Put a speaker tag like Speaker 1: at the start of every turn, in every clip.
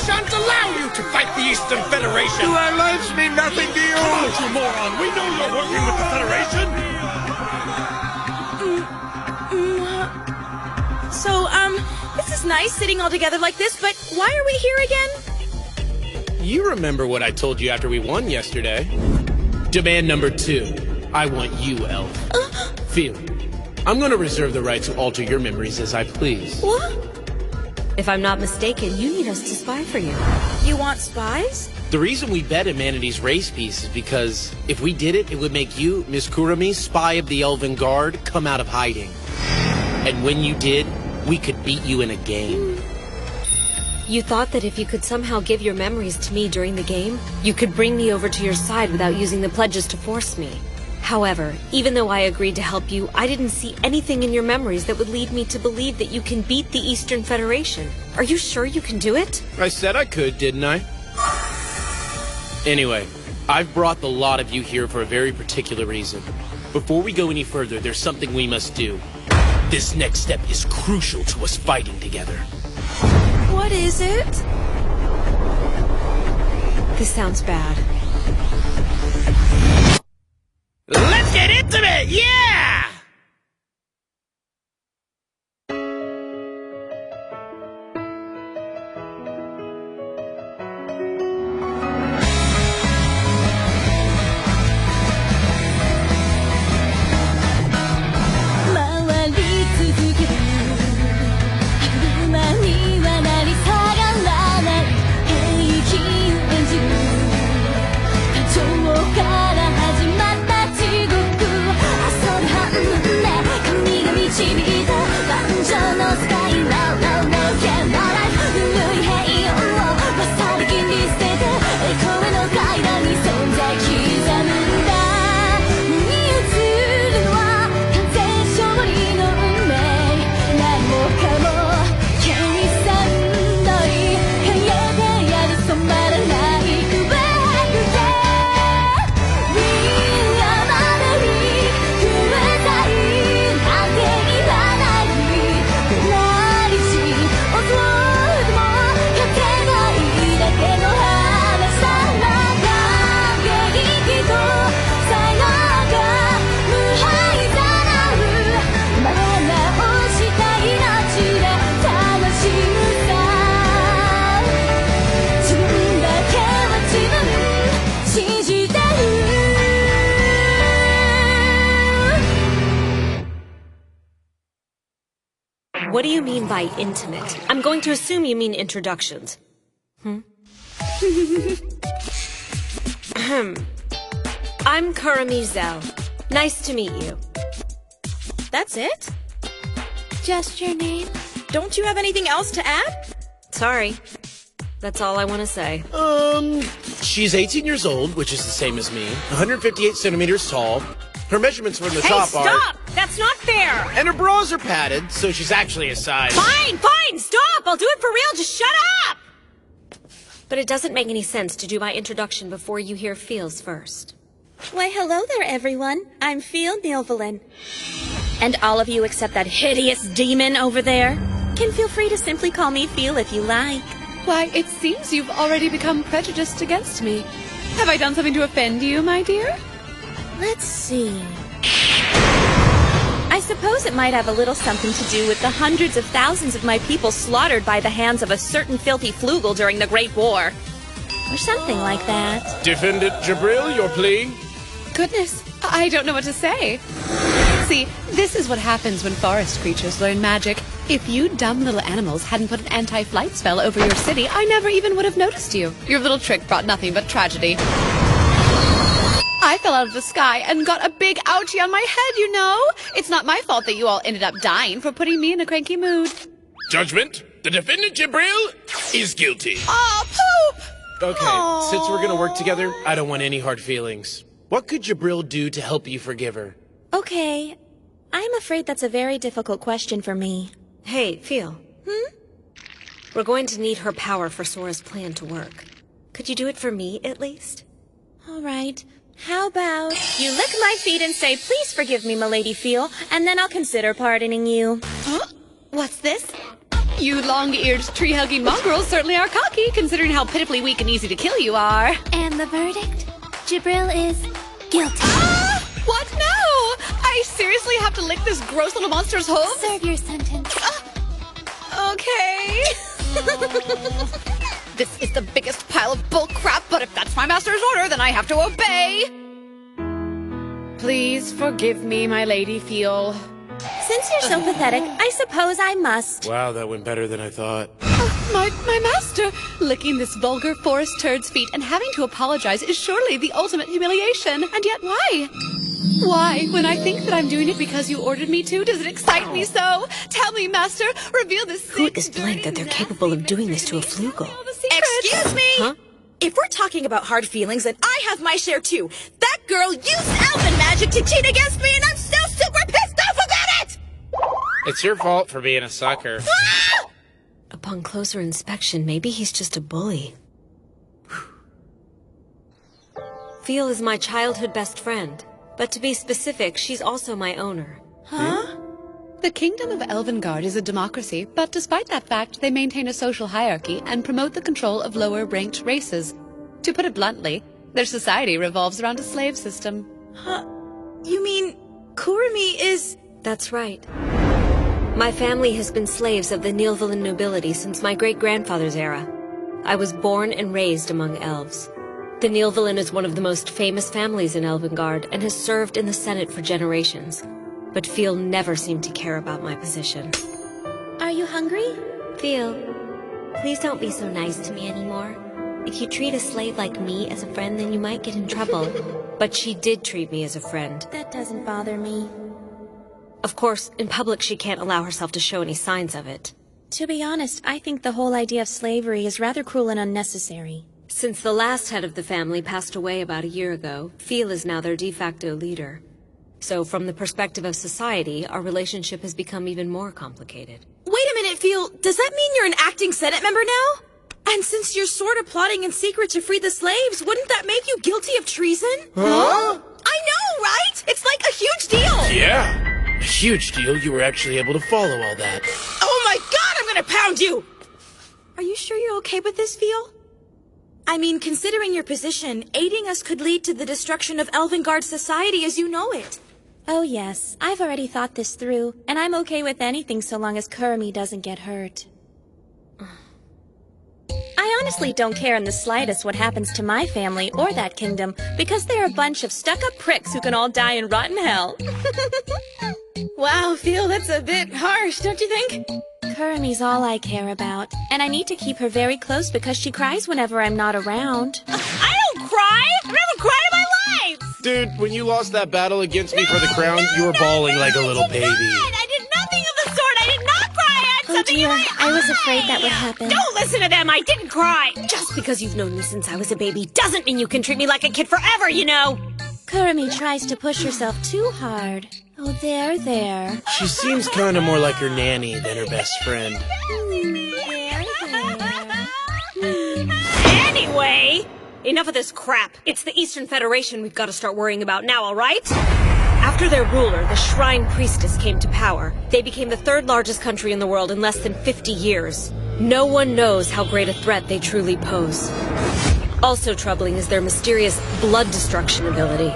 Speaker 1: shan't allow you to fight the Eastern Federation!
Speaker 2: Do our lives mean nothing to you?
Speaker 1: Come on, you moron! We know you're working with the Federation!
Speaker 3: So, this is nice sitting all together like this, but why are we here again?
Speaker 4: You remember what I told you after we won yesterday. Demand number 2. I want you, Elf. Feel. I'm going to reserve the right to alter your memories as I please.
Speaker 3: What?
Speaker 5: If I'm not mistaken, you need us to spy for you.
Speaker 3: You want spies?
Speaker 4: The reason we bet Humanity's race piece is because if we did it, it would make you, Miss Kurumi, spy of the Elven Guard, come out of hiding. And when you did, we could beat you in a game.
Speaker 5: You thought that if you could somehow give your memories to me during the game, you could bring me over to your side without using the pledges to force me. However, even though I agreed to help you, I didn't see anything in your memories that would lead me to believe that you can beat the Eastern Federation. Are you sure you can do it?
Speaker 4: I said I could, didn't I? Anyway, I've brought the lot of you here for a very particular reason. Before we go any further, there's something we must do. This next step is crucial to us fighting together.
Speaker 3: What is it?
Speaker 5: This sounds bad.
Speaker 4: Let's get intimate! Yeah!
Speaker 5: What do you mean by intimate? I'm going to assume you mean introductions. I'm Kurumi Zell. Nice to meet you.
Speaker 3: That's it?
Speaker 6: Just your name?
Speaker 3: Don't you have anything else to add?
Speaker 5: Sorry. That's all I want to say.
Speaker 4: She's 18 years old, which is the same as me, 158 centimeters tall. Her measurements from the top are...
Speaker 5: Hey, stop! That's not fair!
Speaker 4: And her bras are padded, so she's actually a size...
Speaker 5: Fine, stop! I'll do it for real, just shut up! But it doesn't make any sense to do my introduction before you hear Feels first.
Speaker 6: Why, hello there, everyone. I'm Feel Nilvelin. And all of you except that hideous demon over there can feel free to simply call me Feel if you like.
Speaker 7: Why, it seems you've already become prejudiced against me. Have I done something to offend you, my dear?
Speaker 6: Let's see. I suppose it might have a little something to do with the hundreds of thousands of my people slaughtered by the hands of a certain filthy flugel during the Great War. Or something like that.
Speaker 4: Defendant Jabril, your plea?
Speaker 7: Goodness, I don't know what to say. See, this is what happens when forest creatures learn magic. If you dumb little animals hadn't put an anti-flight spell over your city, I never even would have noticed you. Your little trick brought nothing but tragedy. I fell out of the sky and got a big ouchie on my head, you know? It's not my fault that you all ended up dying for putting me in a cranky mood.
Speaker 4: Judgment. The defendant Jabril is guilty.
Speaker 7: Oh, poop!
Speaker 4: Okay, since we're gonna work together, I don't want any hard feelings. What could Jabril do to help you forgive her?
Speaker 6: Okay. I'm afraid that's a very difficult question for me.
Speaker 5: Hey, Feel. We're going to need her power for Sora's plan to work. Could you do it for me, at least?
Speaker 6: All right. How about you lick my feet and say, "Please forgive me, milady Feel," and then I'll consider pardoning you.
Speaker 7: Huh? What's this? You long-eared, tree-hugging mongrels certainly are cocky, considering how pitifully weak and easy to kill you are.
Speaker 6: And the verdict? Jibril is guilty.
Speaker 7: Ah! What? No! I seriously have to lick this gross little monster's hooves?
Speaker 6: Serve your sentence.
Speaker 7: Okay. This is the biggest pile of bull crap, but if that's my master's order, then I have to obey. Please forgive me, my lady Feel.
Speaker 6: Since you're so pathetic, I suppose I must.
Speaker 4: Wow, that went better than I thought.
Speaker 7: My master! Licking this vulgar forest turd's feet and having to apologize is surely the ultimate humiliation. And yet why? Why, when I think that I'm doing it because you ordered me to, does it excite me so? Tell me, master, reveal this
Speaker 5: Who explained that they're capable of doing this to a flugel?
Speaker 3: Excuse me?
Speaker 5: Huh?
Speaker 3: If we're talking about hard feelings, then I have my share too. That girl used elven magic to cheat against me, and I'm still super pissed off about it!
Speaker 4: It's your fault for being a sucker.
Speaker 5: Upon closer inspection, maybe he's just a bully. Feel is my childhood best friend. But to be specific, she's also my owner.
Speaker 3: Huh?
Speaker 7: The Kingdom of Elvengard is a democracy, but despite that fact, they maintain a social hierarchy and promote the control of lower-ranked races. To put it bluntly, their society revolves around a slave system.
Speaker 3: Huh? You mean Kurumi is...
Speaker 5: That's right. My family has been slaves of the Nilvalan nobility since my great-grandfather's era. I was born and raised among elves. The Nilvalan is one of the most famous families in Elvengard and has served in the Senate for generations. But Feel never seemed to care about my position.
Speaker 6: Are you hungry?
Speaker 5: Feel, please don't be so nice to me anymore. If you treat a slave like me as a friend, then you might get in trouble. But she did treat me as a friend.
Speaker 6: That doesn't bother me.
Speaker 5: Of course, in public she can't allow herself to show any signs of it.
Speaker 6: To be honest, I think the whole idea of slavery is rather cruel and unnecessary.
Speaker 5: Since the last head of the family passed away about a year ago, Feel is now their de facto leader. So from the perspective of society, our relationship has become even more complicated.
Speaker 3: Wait a minute, Feel. Does that mean you're an acting Senate member now? And since you're sort of plotting in secret to free the slaves, wouldn't that make you guilty of treason?
Speaker 1: Huh?
Speaker 3: I know, right? It's like a huge deal.
Speaker 4: Yeah. A huge deal you were actually able to follow all that.
Speaker 3: Oh my god, I'm gonna pound you! Are you sure you're okay with this, Feel? I mean, considering your position, aiding us could lead to the destruction of Elvengard society as you know it.
Speaker 6: Oh yes, I've already thought this through, and I'm okay with anything so long as Kurumi doesn't get hurt. I honestly don't care in the slightest what happens to my family or that kingdom, because they're a bunch of stuck-up pricks who can all die in rotten hell.
Speaker 3: Wow, Feel, that's a bit harsh, don't you think?
Speaker 6: Kurumi's all I care about, and I need to keep her very close because she cries whenever I'm not around.
Speaker 3: I don't cry! I've never cried in my life!
Speaker 4: Dude, when you lost that battle against me for the crown, you were bawling like a little baby.
Speaker 3: I did nothing of the sort! I did not cry! I had
Speaker 6: Oh
Speaker 3: something
Speaker 6: dear,
Speaker 3: in my
Speaker 6: I was
Speaker 3: eye.
Speaker 6: afraid that would happen.
Speaker 3: Don't listen to them! I didn't cry!
Speaker 5: Just because you've known me since I was a baby doesn't mean you can treat me like a kid forever, you know!
Speaker 6: Kurumi tries to push herself too hard. Oh, there.
Speaker 4: She seems kind of more like her nanny than her best friend.
Speaker 5: Anyway, enough of this crap. It's the Eastern Federation we've got to start worrying about now, all right? After their ruler, the Shrine Priestess, came to power, they became the third largest country in the world in less than 50 years. No one knows how great a threat they truly pose. Also troubling is their mysterious blood destruction ability.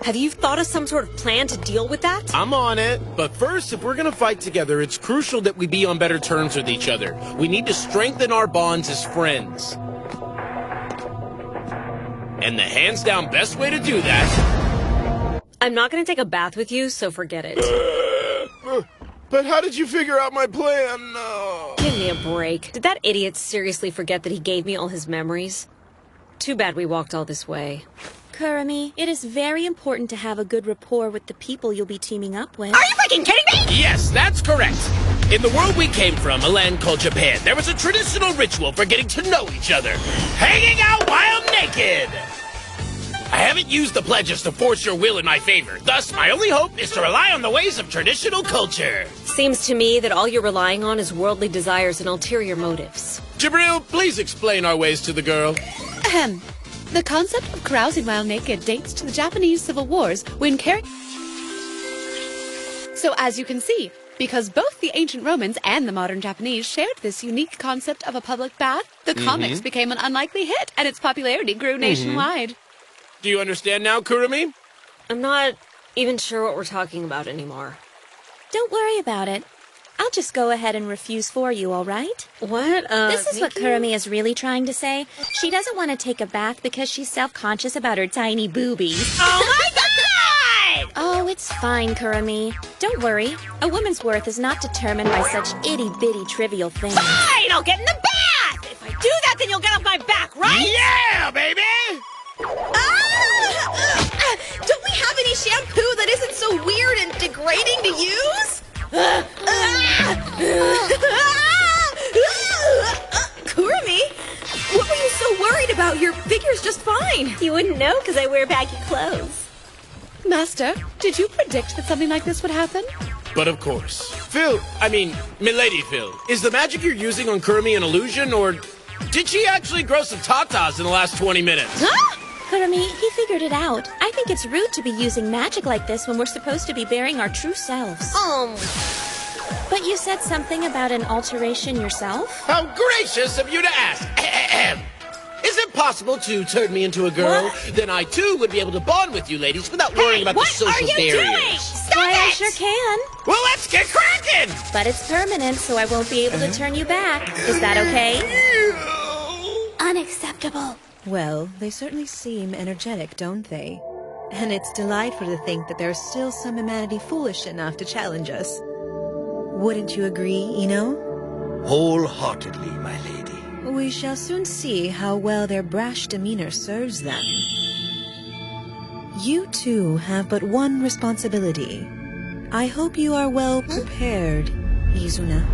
Speaker 5: Have you thought of some sort of plan to deal with that?
Speaker 4: I'm on it. But first, if we're gonna fight together, it's crucial that we be on better terms with each other. We need to strengthen our bonds as friends. And the hands-down best way to do that...
Speaker 5: I'm not gonna take a bath with you, so forget it.
Speaker 2: But how did you figure out my plan?
Speaker 5: Give me a break. Did that idiot seriously forget that he gave me all his memories? Too bad we walked all this way.
Speaker 6: Kurumi, it is very important to have a good rapport with the people you'll be teaming up with.
Speaker 3: Are you freaking kidding me?
Speaker 4: Yes, that's correct. In the world we came from, a land called Japan, there was a traditional ritual for getting to know each other. Hanging out while naked! I haven't used the pledges to force your will in my favor. Thus, my only hope is to rely on the ways of traditional culture.
Speaker 5: Seems to me that all you're relying on is worldly desires and ulterior motives.
Speaker 4: Jibril, please explain our ways to the girl.
Speaker 7: Ahem. The concept of carousing while naked dates to the Japanese Civil Wars when So as you can see, Because both the ancient Romans and the modern Japanese shared this unique concept of a public bath, the comics became an unlikely hit, and its popularity grew nationwide.
Speaker 4: Do you understand now, Kurumi?
Speaker 5: I'm not even sure what we're talking about anymore.
Speaker 6: Don't worry about it. I'll just go ahead and refuse for you, all right?
Speaker 5: What?
Speaker 6: This is what Kurumi is really trying to say. She doesn't want to take a bath because she's self-conscious about her tiny boobies.
Speaker 3: Oh my god!
Speaker 6: Oh, it's fine, Kurumi. Don't worry. A woman's worth is not determined by such itty-bitty trivial things.
Speaker 3: Fine, I'll get in the bath! If I do that, then you'll get off my back, right?
Speaker 1: Yeah, baby!
Speaker 3: Don't we have any shampoo that isn't so weird and degrading to use? Kurumi, what were you so worried about? Your figure's just fine.
Speaker 6: You wouldn't know because I wear baggy clothes.
Speaker 7: Master, did you predict that something like this would happen?
Speaker 4: But of course.
Speaker 2: Phil,
Speaker 4: I mean, Milady Phil, is the magic you're using on Kurumi an illusion, or did she actually grow some tatas in the last 20 minutes?
Speaker 3: Huh?
Speaker 6: Kurumi, he figured it out. I think it's rude to be using magic like this when we're supposed to be bearing our true selves. But you said something about an alteration yourself?
Speaker 4: How gracious of you to ask. Is it possible to turn me into a girl?
Speaker 3: What?
Speaker 4: Then I too would be able to bond with you ladies without worrying about the
Speaker 3: What
Speaker 4: social
Speaker 3: are you
Speaker 4: barriers.
Speaker 3: doing? Stop
Speaker 6: Why, I
Speaker 3: it!
Speaker 6: sure can.
Speaker 4: Well, let's get cracking!
Speaker 6: But it's permanent, so I won't be able to turn you back. Is that okay? Unacceptable.
Speaker 8: Well, they certainly seem energetic, don't they? And it's delightful to think that there's still some humanity foolish enough to challenge us. Wouldn't you agree, Ino?
Speaker 1: Wholeheartedly, my lady.
Speaker 8: We shall soon see how well their brash demeanor serves them. You two have but one responsibility. I hope you are well prepared, Izuna.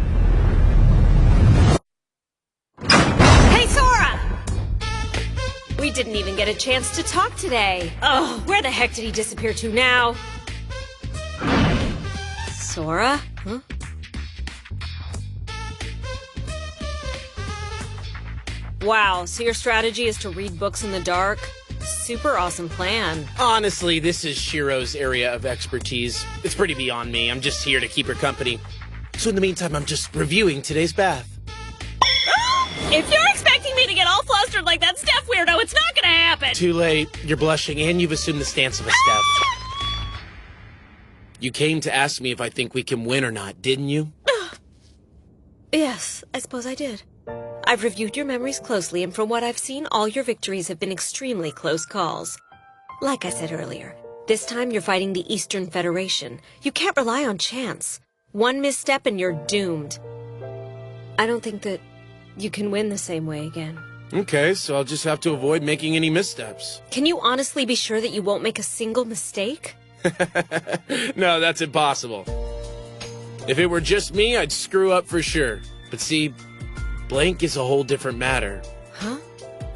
Speaker 5: Hey, Sora! We didn't even get a chance to talk today. Oh, where the heck did he disappear to now? Sora? Huh? Wow, so your strategy is to read books in the dark? Super awesome plan.
Speaker 4: Honestly, this is Shiro's area of expertise. It's pretty beyond me. I'm just here to keep her company. So in the meantime, I'm just reviewing today's bath.
Speaker 5: If you're expecting me to get all flustered like that Steph weirdo, it's not gonna happen!
Speaker 4: Too late. You're blushing, and you've assumed the stance of a Steph. You came to ask me if I think we can win or not, didn't you?
Speaker 5: Yes, I suppose I did. I've reviewed your memories closely, and from what I've seen, all your victories have been extremely close calls. Like I said earlier, this time you're fighting the Eastern Federation. You can't rely on chance. One misstep and you're doomed. I don't think that you can win the same way again.
Speaker 4: Okay, so I'll just have to avoid making any missteps.
Speaker 5: Can you honestly be sure that you won't make a single mistake?
Speaker 4: No, that's impossible. If it were just me, I'd screw up for sure. But see, blank is a whole different matter.
Speaker 5: Huh?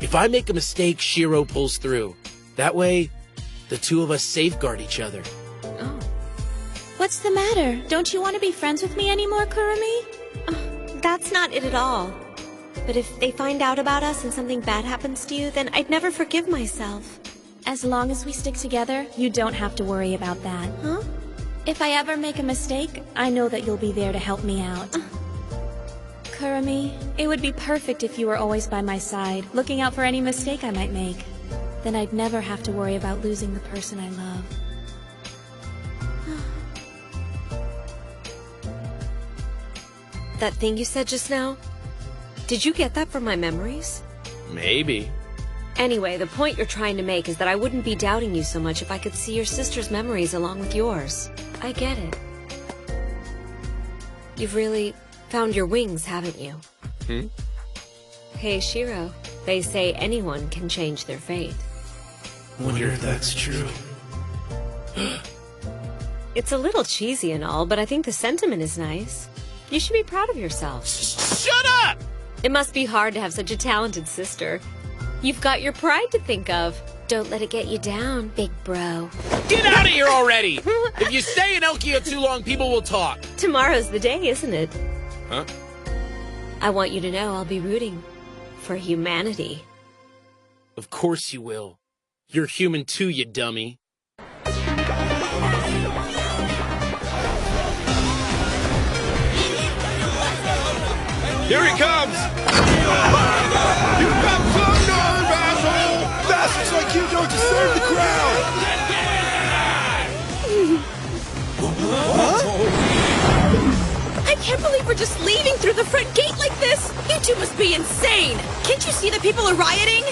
Speaker 4: If I make a mistake, Shiro pulls through. That way, the two of us safeguard each other.
Speaker 5: Oh.
Speaker 6: What's the matter? Don't you want to be friends with me anymore, Kurumi?
Speaker 5: That's not it at all. But if they find out about us and something bad happens to you, then I'd never forgive myself.
Speaker 6: As long as we stick together, you don't have to worry about that.
Speaker 5: Huh?
Speaker 6: If I ever make a mistake, I know that you'll be there to help me out. Kurumi, it would be perfect if you were always by my side, looking out for any mistake I might make. Then I'd never have to worry about losing the person I love.
Speaker 5: That thing you said just now? Did you get that from my memories?
Speaker 4: Maybe.
Speaker 5: Anyway, the point you're trying to make is that I wouldn't be doubting you so much if I could see your sister's memories along with yours. I get it. You've really found your wings, haven't you? Hey, Shiro. They say anyone can change their fate.
Speaker 4: Wonder if that's true.
Speaker 5: It's a little cheesy and all, but I think the sentiment is nice. You should be proud of yourself.
Speaker 4: Shut up!
Speaker 5: It must be hard to have such a talented sister. You've got your pride to think of. Don't let it get you down, big bro.
Speaker 4: Get out of here already! If you stay in Elkia too long, people will talk.
Speaker 5: Tomorrow's the day, isn't it?
Speaker 4: Huh?
Speaker 5: I want you to know I'll be rooting for humanity.
Speaker 4: Of course you will. You're human too, you dummy.
Speaker 2: Here he comes! You got some nerve, asshole! Bastards like you don't deserve the crowd!
Speaker 3: I can't believe we're just leaving through the front gate like this! You two must be insane! Can't you see that people are rioting?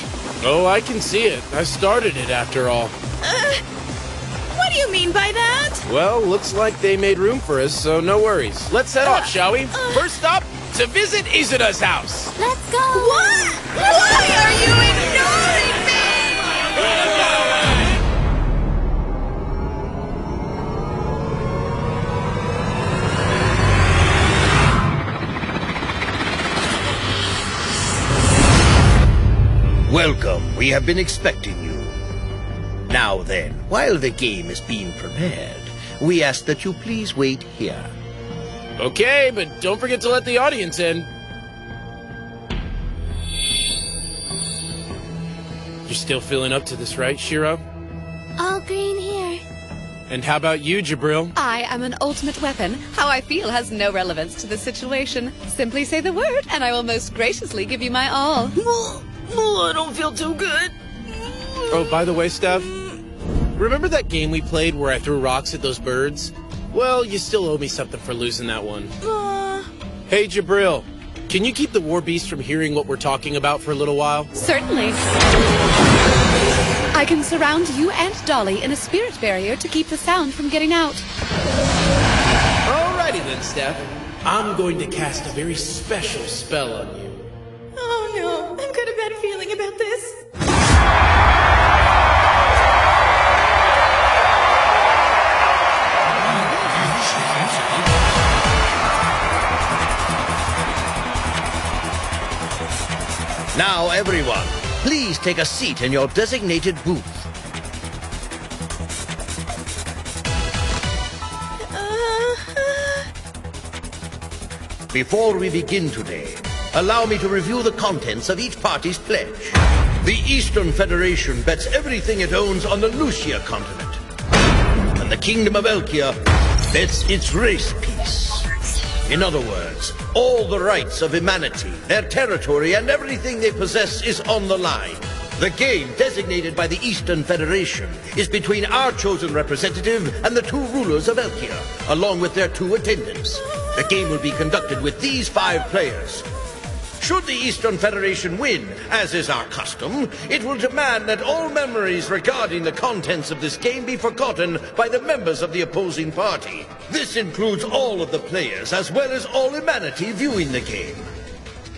Speaker 4: Oh, I can see it. I started it after all.
Speaker 3: What do you mean by that?
Speaker 4: Well, looks like they made room for us, so no worries. Let's head off, shall we? First up, to visit Izuna's house.
Speaker 6: Let's go!
Speaker 3: What? Why are you ignoring me?
Speaker 1: Welcome. We have been expecting you. Now then, while the game is being prepared, we ask that you please wait here.
Speaker 4: Okay, but don't forget to let the audience in. You're still feeling up to this, right, Shiro?
Speaker 6: All green here.
Speaker 4: And how about you, Jabril?
Speaker 7: I am an ultimate weapon. How I feel has no relevance to the situation. Simply say the word, and I will most graciously give you my all.
Speaker 3: I don't feel too good.
Speaker 4: Oh, by the way, Steph, remember that game we played where I threw rocks at those birds? Well, you still owe me something for losing that one. Hey, Jabril, can you keep the War Beast from hearing what we're talking about for a little while?
Speaker 7: Certainly. I can surround you and Dolly in a spirit barrier to keep the sound from getting out.
Speaker 4: Alrighty then, Steph. I'm going to cast a very special spell on you.
Speaker 3: Oh no, I've got a bad feeling about this.
Speaker 1: Now, everyone, please take a seat in your designated booth. Before we begin today, allow me to review the contents of each party's pledge. The Eastern Federation bets everything it owns on the Lucia continent. And the Kingdom of Elkia bets its race peace. In other words, all the rights of humanity, their territory, and everything they possess is on the line. The game, designated by the Eastern Federation, is between our chosen representative and the two rulers of Elkia, along with their two attendants. The game will be conducted with these 5 players. Should the Eastern Federation win, as is our custom, it will demand that all memories regarding the contents of this game be forgotten by the members of the opposing party. This includes all of the players, as well as all humanity viewing the game.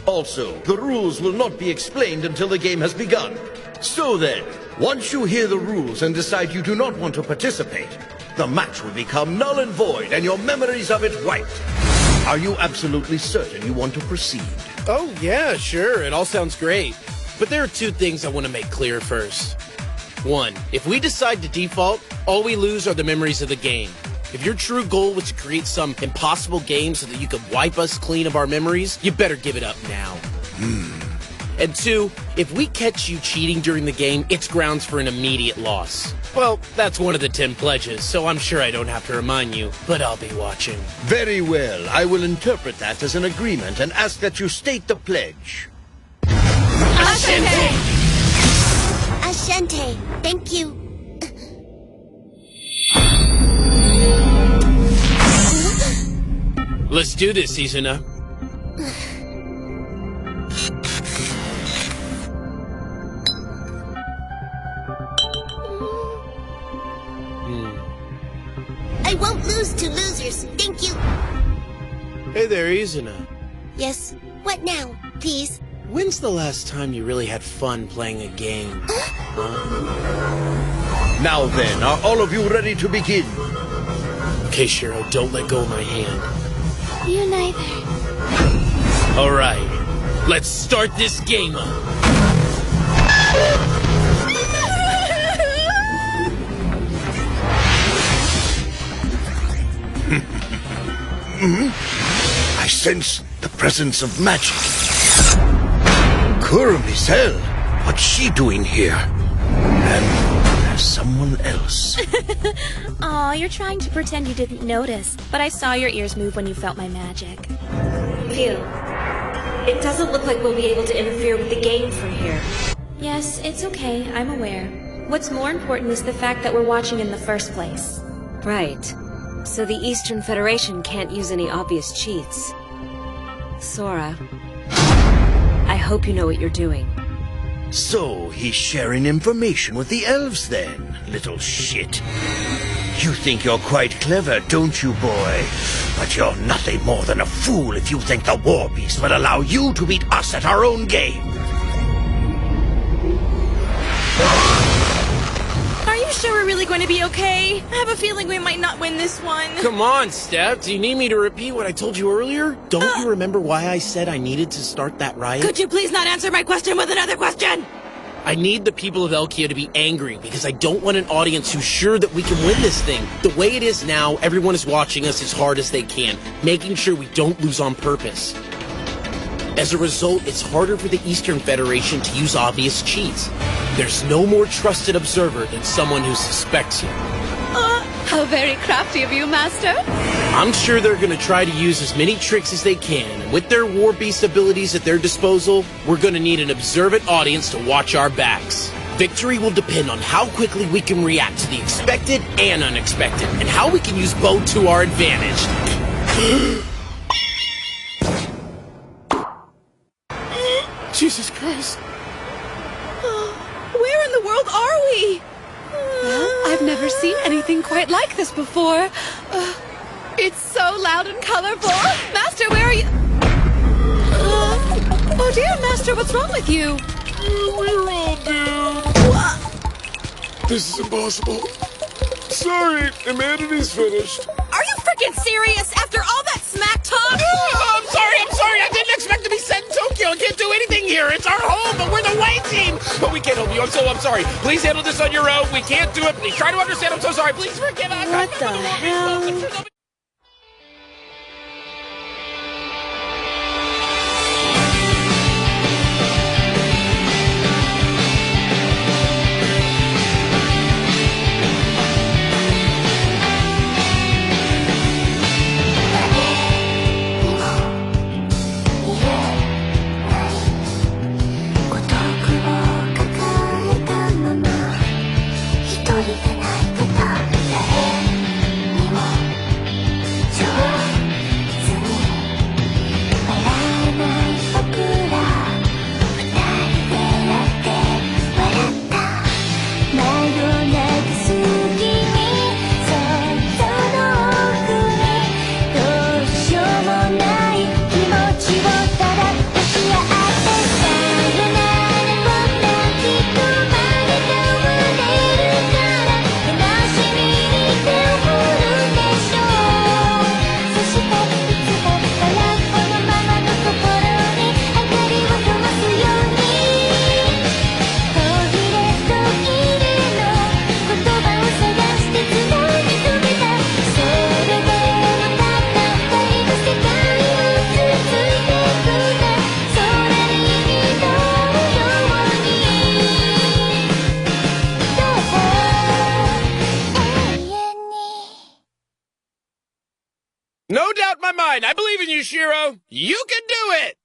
Speaker 1: Also, the rules will not be explained until the game has begun. So then, once you hear the rules and decide you do not want to participate, the match will become null and void and your memories of it wiped. Are you absolutely certain you want to proceed?
Speaker 4: Oh, yeah, sure. It all sounds great. But there are 2 things I want to make clear first. 1, if we decide to default, all we lose are the memories of the game. If your true goal was to create some impossible game so that you could wipe us clean of our memories, you better give it up now. And 2, if we catch you cheating during the game, it's grounds for an immediate loss. Well, that's one of the 10 pledges, so I'm sure I don't have to remind you, but I'll be watching.
Speaker 1: Very well. I will interpret that as an agreement and ask that you state the pledge.
Speaker 3: Ashente!
Speaker 6: Ashente, thank you.
Speaker 4: Let's do this, Izuna.
Speaker 6: I won't lose to losers, thank you.
Speaker 4: Hey there, Izuna.
Speaker 6: Yes, what now, please?
Speaker 4: When's the last time you really had fun playing a game?
Speaker 1: Now then, are all of you ready to begin?
Speaker 4: Okay, Shiro, don't let go of my hand.
Speaker 6: You neither.
Speaker 4: All right, let's start this game up.
Speaker 1: I sense the presence of magic. Kuramisel, what's she doing here? And there's someone else.
Speaker 6: Aw, you're trying to pretend you didn't notice, but I saw your ears move when you felt my magic.
Speaker 5: Phew. It doesn't look like we'll be able to interfere with the game from here.
Speaker 6: Yes, it's okay. I'm aware. What's more important is the fact that we're watching in the first place.
Speaker 5: Right. So the Eastern Federation can't use any obvious cheats. Sora, I hope you know what you're doing.
Speaker 1: So, he's sharing information with the elves then, little shit. You think you're quite clever, don't you, boy? But you're nothing more than a fool if you think the War Beast would allow you to beat us at our own game.
Speaker 3: Are you sure we're really going to be okay? I have a feeling we might not win this one.
Speaker 4: Come on, Steph. Do you need me to repeat what I told you earlier? Don't you remember why I said I needed to start that riot?
Speaker 3: Could you please not answer my question with another question?
Speaker 4: I need the people of Elkia to be angry because I don't want an audience who's sure that we can win this thing. The way it is now, everyone is watching us as hard as they can, making sure we don't lose on purpose. As a result, it's harder for the Eastern Federation to use obvious cheats. There's no more trusted observer than someone who suspects you.
Speaker 7: How very crafty of you, Master.
Speaker 4: I'm sure they're going to try to use as many tricks as they can, and with their War Beast abilities at their disposal, we're going to need an observant audience to watch our backs. Victory will depend on how quickly we can react to the expected and unexpected, and how we can use both to our advantage. Jesus Christ.
Speaker 3: Where in the world are we?
Speaker 7: I've never seen anything quite like this before. It's so loud and colorful. Master, where are you? Oh dear, Master, what's wrong with you?
Speaker 2: We're all doomed. This is impossible. Sorry, Humanity's finished.
Speaker 3: Are you freaking serious after all that smack talk?
Speaker 4: I'm sorry. I didn't expect to be sent to Tokyo. I can't do anything here. It's our home, but we're the white team. But we can't help you. I'm sorry. Please handle this on your own. We can't do it. Please try to understand. I'm so sorry. Please forgive us.
Speaker 3: What the hell?
Speaker 4: No doubt in my mind. I believe in you, Shiro. You can do it.